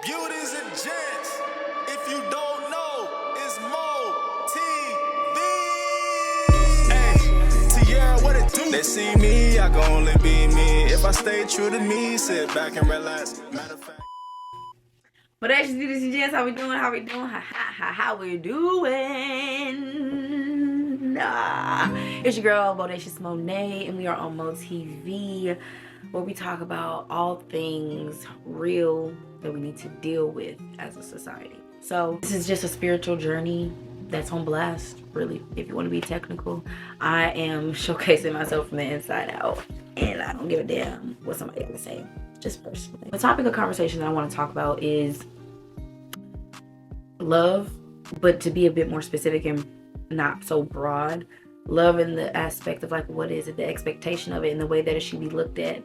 Beauties and Gents. If you don't know, it's Mo TV. Hey, Tierra, what it do? They see me, I can only be me. If I stay true to me, sit back and relax. Matter of fact. Bodacious Beauties Gents, how we doing? How we doing? How we doing? It's your girl, Bodaciousmonet, and we are on Mo TV, where we talk about all things real that we need to deal with as a society. So this is just a spiritual journey that's on blast, really, if you want to be technical. I am showcasing myself from the inside out, and I don't give a damn what somebody else say, just personally. The topic of conversation that I want to talk about is love, but to be a bit more specific and not so broad. Love in the aspect of, like, what is it, the expectation of it, and the way that it should be looked at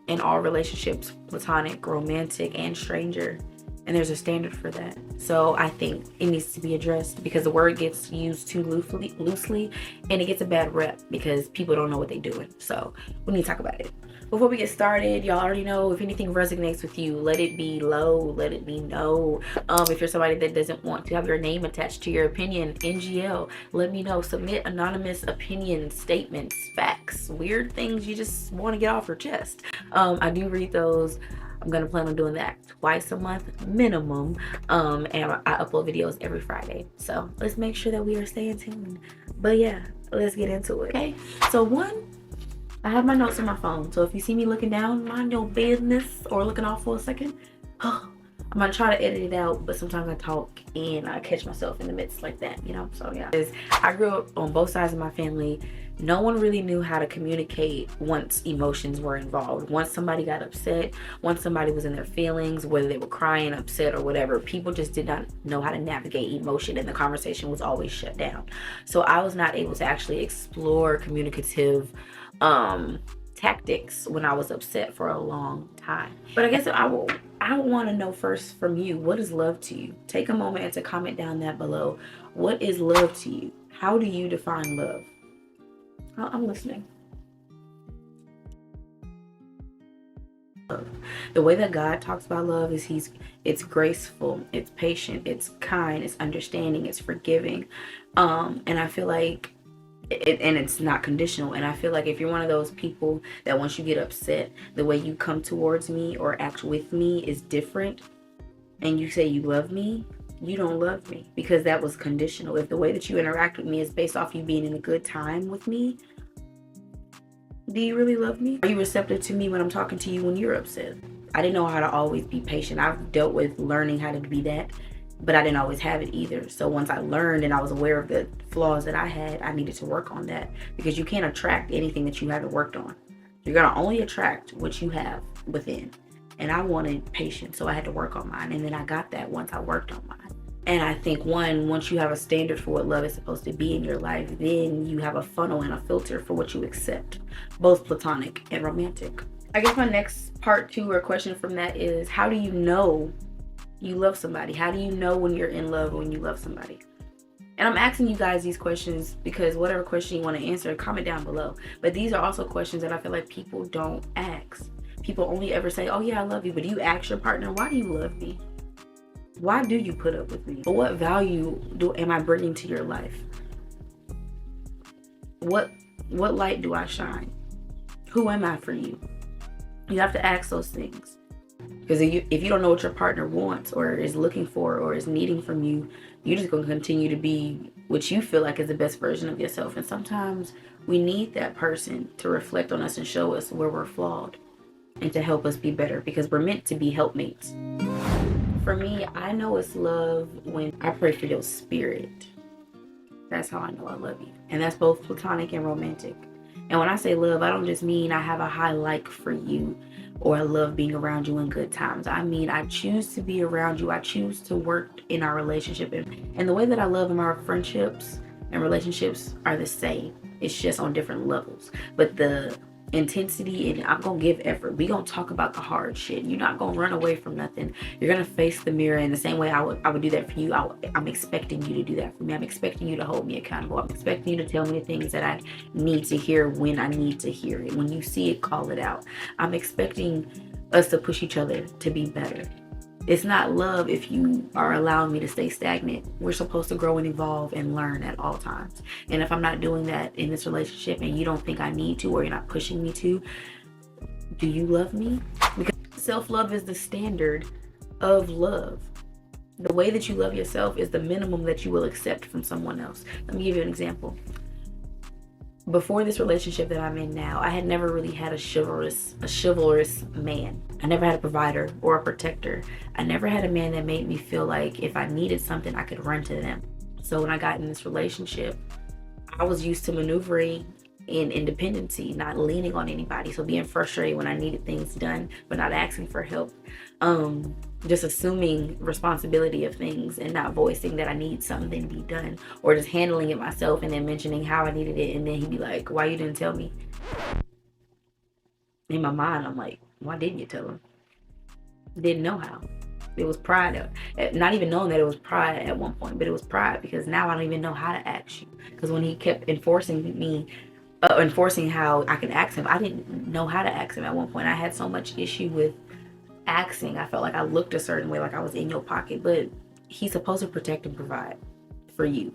in all relationships, platonic, romantic, and stranger. And there's a standard for that. So I think it needs to be addressed, because the word gets used too loosely, and it gets a bad rep because people don't know what they're doing. So we need to talk about it. Before we get started, y'all already know, if anything resonates with you, let it be low, let it be no. If you're somebody that doesn't want to have your name attached to your opinion, NGL, let me know. Submit anonymous opinions, statements, facts, weird things you just want to get off your chest. I do read those. I'm gonna plan on doing that twice a month minimum, and I upload videos every Friday, so let's make sure that we are staying tuned. But yeah, let's get into it. Okay, so one, I have my notes on my phone, so if you see me looking down, mind your business, or looking off for a second. I'm gonna try to edit it out, but sometimes I talk and I catch myself in the midst like that, you know. So yeah, I grew up on both sides of my family. No one really knew how to communicate once emotions were involved. Once somebody got upset, once somebody was in their feelings, whether they were crying, upset, or whatever, people just did not know how to navigate emotion, and the conversation was always shut down. So I was not able to actually explore communicative tactics when I was upset for a long time. But I guess I want to know first from you, what is love to you? Take a moment and to comment down that below. What is love to you? How do you define love? I'm listening. The way that God talks about love is it's graceful, it's patient, it's kind, it's understanding, it's forgiving, and I feel like and it's not conditional. And I feel like if you're one of those people that once you get upset, the way you come towards me or act with me is different, and you say you love me, you don't love me, because that was conditional. If the way that you interact with me is based off you being in a good time with me, do you really love me? Are you receptive to me when I'm talking to you when you're upset? I didn't know how to always be patient. I've dealt with learning how to be that, but I didn't always have it either. So once I learned and I was aware of the flaws that I had, I needed to work on that, because you can't attract anything that you haven't worked on. You're gonna only attract what you have within. And I wanted patience, so I had to work on mine, and then I got that once I worked on mine. And I think once you have a standard for what love is supposed to be in your life, then you have a funnel and a filter for what you accept, both platonic and romantic. I guess my next part two or question from that is, how do you know you love somebody? How do you know when you're in love or when you love somebody? And I'm asking you guys these questions because whatever question you want to answer, comment down below. But these are also questions that I feel like people don't ask. People only ever say, oh yeah, I love you. But do you ask your partner, why do you love me? Why do you put up with me? Or what value am I bringing to your life? What light do I shine? Who am I for you? You have to ask those things. Because if you don't know what your partner wants or is looking for or is needing from you, you're just going to continue to be what you feel like is the best version of yourself. And sometimes we need that person to reflect on us and show us where we're flawed and to help us be better, because we're meant to be helpmates. For me, I know it's love when I pray for your spirit. That's how I know I love you. And that's both platonic and romantic. And when I say love, I don't just mean I have a high like for you or I love being around you in good times. I mean, I choose to be around you. I choose to work in our relationship. And the way that I love in our friendships and relationships are the same. It's just on different levels. But the intensity, and I'm gonna give effort. We gonna talk about the hard shit. You're not gonna run away from nothing. You're gonna face the mirror in the same way I would do that for you. I'm expecting you to do that for me. I'm expecting you to hold me accountable. I'm expecting you to tell me the things that I need to hear when I need to hear it. When you see it, call it out. I'm expecting us to push each other to be better. It's not love if you are allowing me to stay stagnant. We're supposed to grow and evolve and learn at all times. And if I'm not doing that in this relationship and you don't think I need to, or you're not pushing me to, do you love me? Because self-love is the standard of love. The way that you love yourself is the minimum that you will accept from someone else. Let me give you an example. Before this relationship that I'm in now, I had never really had a chivalrous man. I never had a provider or a protector. I never had a man that made me feel like if I needed something, I could run to them. So when I got in this relationship, I was used to maneuvering in independency, not leaning on anybody. So being frustrated when I needed things done, but not asking for help. Just assuming responsibility of things and not voicing that I need something to be done, or just handling it myself and then mentioning how I needed it, and then he'd be like, why you didn't tell me? In my mind, I'm like, why didn't you tell him? Didn't know how. It was pride. Not even knowing that it was pride at one point, but it was pride because now I don't even know how to ask you. Because when he kept enforcing how I could ask him, I didn't know how to ask him at one point. I had so much issue with asking. I felt like I looked a certain way, like I was in your pocket, but he's supposed to protect and provide for you.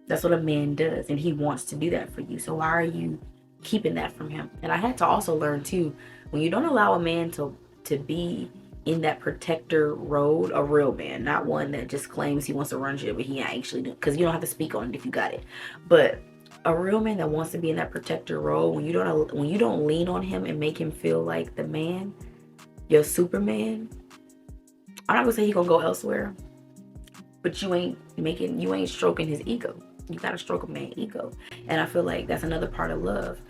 That's what a man does, and he wants to do that for you. So why are you keeping that from him? And I had to also learn too, when you don't allow a man to be in that protector road, a real man, not one that just claims he wants to run shit but he ain't actually doing, because you don't have to speak on it if you got it, but a real man that wants to be in that protector role, when you don't lean on him and make him feel like the man, your Superman, I'm not gonna say he gonna go elsewhere, but you ain't stroking his ego. You gotta stroke a man's ego. And I feel like that's another part of love.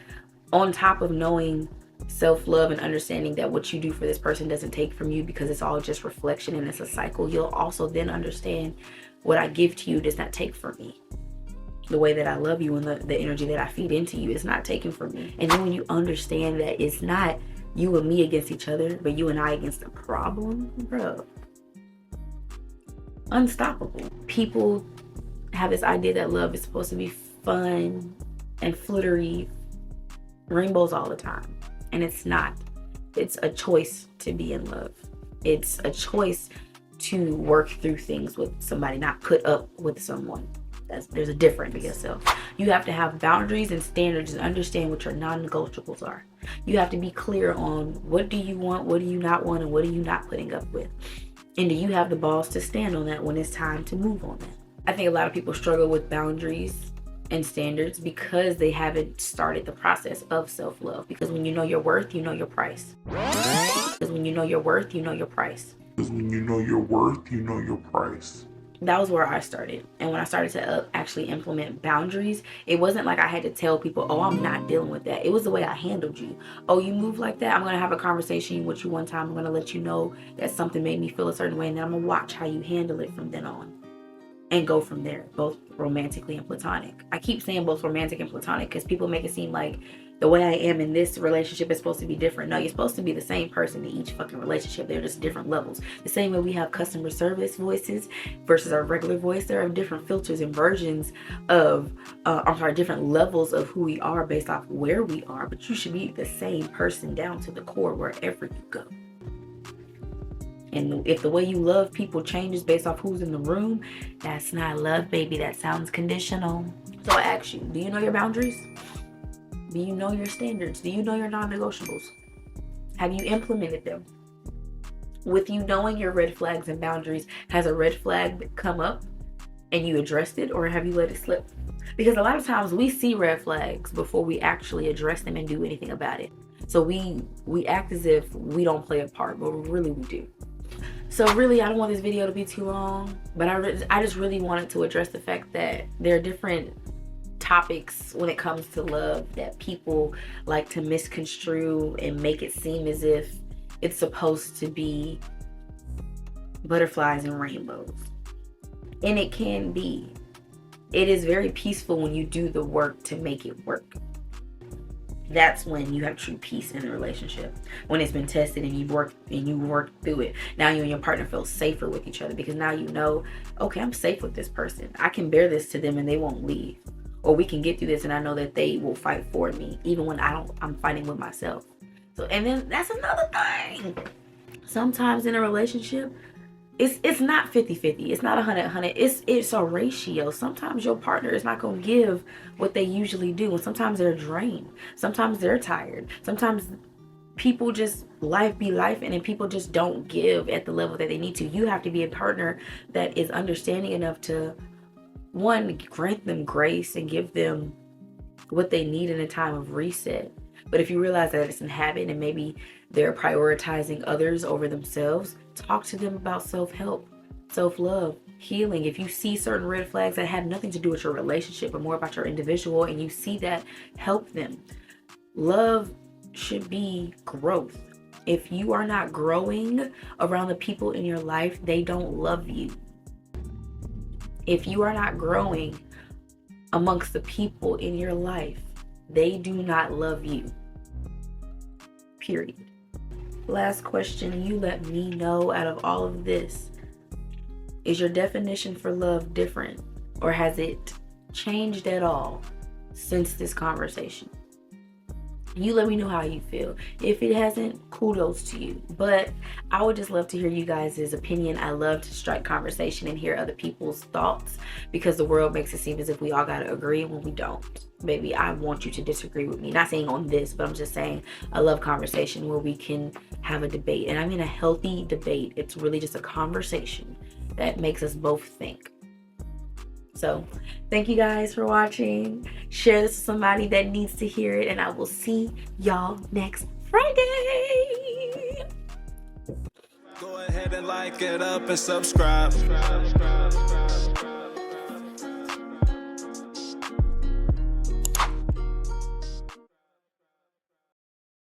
On top of knowing self-love and understanding that what you do for this person doesn't take from you, because it's all just reflection and it's a cycle, you'll also then understand what I give to you does not take from me. The way that I love you and the energy that I feed into you is not taken from me. And then when you understand that it's not you and me against each other, but you and I against the problem, bro. Unstoppable. People have this idea that love is supposed to be fun and fluttery, rainbows all the time. And it's not. It's a choice to be in love. It's a choice to work through things with somebody, not put up with someone. There's a difference for yourself. You have to have boundaries and standards and understand what your non-negotiables are. You have to be clear on what do you want, what do you not want, and what are you not putting up with. And do you have the balls to stand on that when it's time to move on that? I think a lot of people struggle with boundaries and standards because they haven't started the process of self-love. Because when you know your worth, you know your price. Because when you know your worth, you know your price. Because when you know your worth, you know your price. That was where I started. And when I started to actually implement boundaries, it wasn't like I had to tell people, oh, I'm not dealing with that. It was the way I handled you. Oh, you move like that? I'm going to have a conversation with you one time. I'm going to let you know that something made me feel a certain way. And then I'm going to watch how you handle it from then on. And go from there, both romantically and platonic. I keep saying both romantic and platonic because people make it seem like the way I am in this relationship is supposed to be different. No, you're supposed to be the same person in each fucking relationship. They're just different levels. The same way we have customer service voices versus our regular voice, there are different filters and versions of, different levels of who we are based off where we are. But you should be the same person down to the core wherever you go. And if the way you love people changes based off who's in the room, that's not love, baby. That sounds conditional. So I ask you, do you know your boundaries? Do you know your standards? Do you know your non-negotiables? Have you implemented them? With you knowing your red flags and boundaries, has a red flag come up and you addressed it, or have you let it slip? Because a lot of times we see red flags before we actually address them and do anything about it. So we act as if we don't play a part, but really we do. So really, I don't want this video to be too long, but I just really wanted to address the fact that there are different topics when it comes to love that people like to misconstrue and make it seem as if it's supposed to be butterflies and rainbows. And it can be. It is very peaceful when you do the work to make it work. That's when you have true peace in the relationship. When it's been tested and you've worked through it. Now you and your partner feel safer with each other because now you know, okay, I'm safe with this person. I can bear this to them and they won't leave. Or we can get through this and I know that they will fight for me even when I'm fighting with myself. So, and then that's another thing. Sometimes in a relationship, it's not 50-50. It's not 100-100. It's a ratio. Sometimes your partner is not going to give what they usually do, and sometimes they're drained. Sometimes they're tired. Sometimes people just, life be life, and then people just don't give at the level that they need to. You have to be a partner that is understanding enough to, one, grant them grace and give them what they need in a time of reset. But if you realize that it's a habit and maybe they're prioritizing others over themselves, talk to them about self-help, self-love, healing. If you see certain red flags that have nothing to do with your relationship but more about your individual, and you see that, help them. Love should be growth. If you are not growing around the people in your life, they don't love you. If you are not growing amongst the people in your life, they do not love you. Period. Last question, you let me know, out of all of this, is your definition for love different, or has it changed at all since this conversation? You let me know how you feel. If it hasn't, kudos to you. But I would just love to hear you guys' opinion. I love to strike conversation and hear other people's thoughts, because the world makes it seem as if we all gotta agree when we don't. Baby, I want you to disagree with me. Not saying on this, but I'm just saying I love conversation where we can have a debate. And I mean a healthy debate. It's really just a conversation that makes us both think. So thank you guys for watching. Share this with somebody that needs to hear it, and I will see y'all next Friday. Go ahead and like it up and subscribe.